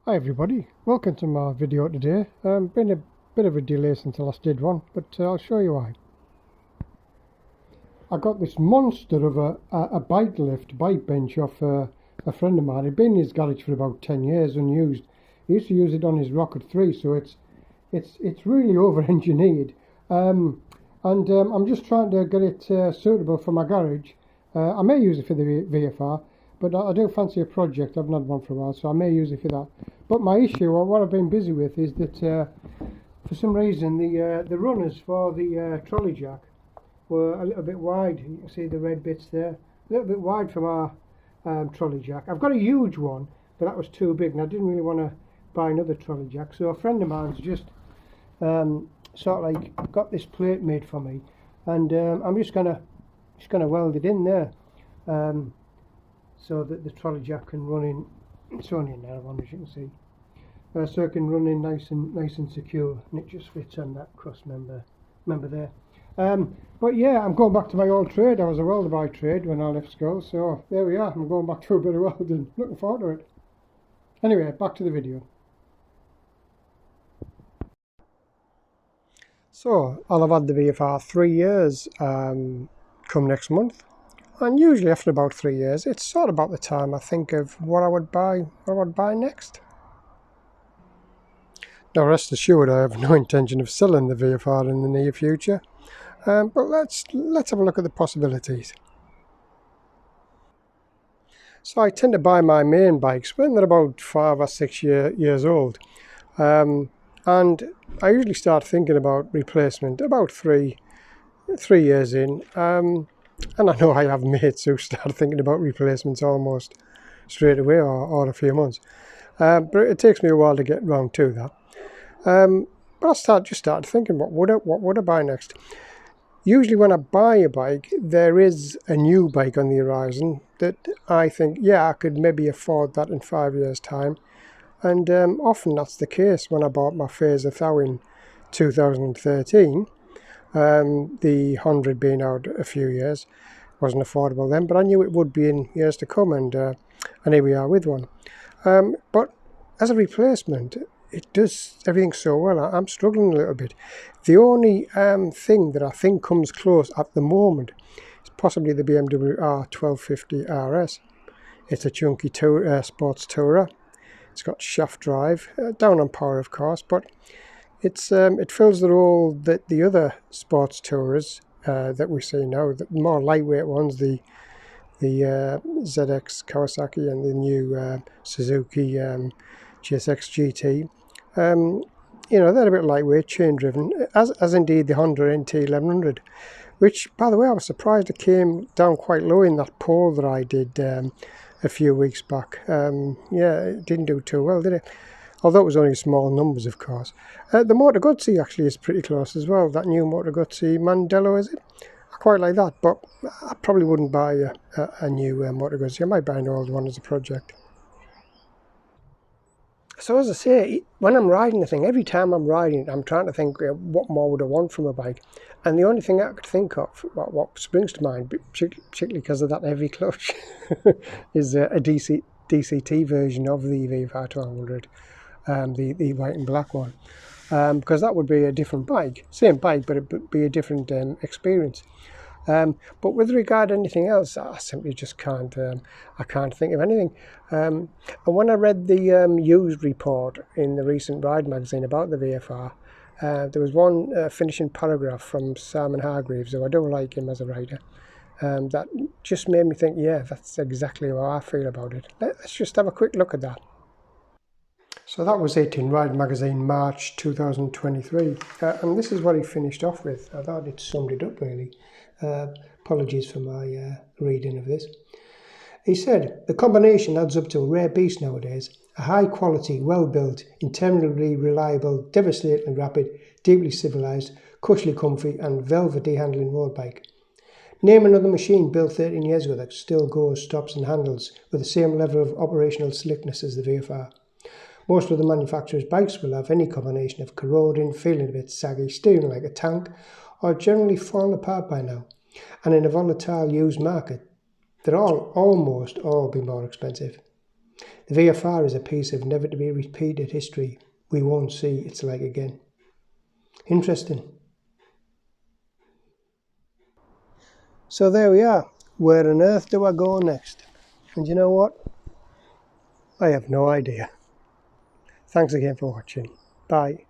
Hi everybody, welcome to my video today. Been a bit of a delay since I last did one, but I'll show you why. I got this monster of a bike bench off a friend of mine. He'd been in his garage for about 10 years unused. He used to use it on his Rocket 3, so it's really over-engineered. I'm just trying to get it suitable for my garage. I may use it for the VFR, but I do fancy a project. I've not had one for a while, so I may use it for that. But my issue, or what I've been busy with, is that for some reason the runners for the trolley jack were a little bit wide. You can see the red bits there, a little bit wide for my trolley jack. I've got a huge one, but that was too big, and I didn't really want to buy another trolley jack. So a friend of mine's just sort of like got this plate made for me, and I'm just gonna weld it in there, so that the trolley jack can run in. It's only a narrow one, as you can see, so it can run in nice and secure, and it just fits on that cross member there. But yeah, I'm going back to my old trade. I was a welder by trade when I left school, so there we are. I'm going back to a bit of welding. Looking forward to it. Anyway, back to the video. So I'll have had the VFR 3 years come next month, and usually after about 3 years, it's sort of about the time I think of what I would buy next. Now rest assured, I have no intention of selling the VFR in the near future, but let's have a look at the possibilities. So I tend to buy my main bikes when they're about 5 or 6 years old. And I usually start thinking about replacement about three years in, and I know I have mates who start thinking about replacements almost straight away or a few months, but it takes me a while to get round to that. But I just started thinking, what would I buy next? Usually when I buy a bike, there is a new bike on the horizon that I think, yeah, I could maybe afford that in 5 years' time. And often that's the case. When I bought my Fazer Thau in 2013, the 100 being out a few years, wasn't affordable then, but I knew it would be in years to come, and here we are with one. But as a replacement, it does everything so well. I'm struggling a little bit. The only thing that I think comes close at the moment is possibly the BMW R1250 RS. It's a chunky sports tourer. It's got shaft drive, down on power of course, but it fills the role that the other sports tourers that we see now, the more lightweight ones, the ZX Kawasaki and the new Suzuki GSX GT, they're a bit lightweight, chain driven, as indeed the Honda NT 1100, which, by the way, I was surprised it came down quite low in that poll that I did a few weeks back. Yeah, it didn't do too well, did it? Although it was only small numbers, of course. The Moto Guzzi actually is pretty close as well. That new Moto Guzzi Mandello, is it? I quite like that, but I probably wouldn't buy a new Moto Guzzi. I might buy an old one as a project. So as I say, when I'm riding the thing, every time I'm riding it, I'm trying to think, what more would I want from a bike? And the only thing I could think of, what springs to mind, particularly because of that heavy clutch, is a DCT version of the VFR 1200, the white and black one, because that would be a different bike, same bike, but it would be a different experience. But with regard to anything else, I simply just can't think of anything. And when I read the used report in the recent Ride magazine about the VFR, there was one finishing paragraph from Simon Hargreaves, who I don't like him as a writer, that just made me think, yeah, that's exactly how I feel about it. Let's just have a quick look at that. So that was it in Ride magazine, March 2023, and this is what he finished off with. I thought it summed it up really. Apologies for my reading of this. He said, the combination adds up to a rare beast nowadays. A high quality, well built, interminably reliable, devastatingly rapid, deeply civilized, cushionly comfy and velvety handling road bike. Name another machine built 13 years ago that still goes, stops and handles with the same level of operational slickness as the VFR. Most of the manufacturers' bikes will have any combination of corroding, feeling a bit saggy, steering like a tank, or generally fallen apart by now. And in a volatile used market, they'll almost all be more expensive. The VFR is a piece of never to be repeated history. We won't see its like again. Interesting. So there we are. Where on earth do I go next? And you know what? I have no idea. Thanks again for watching. Bye.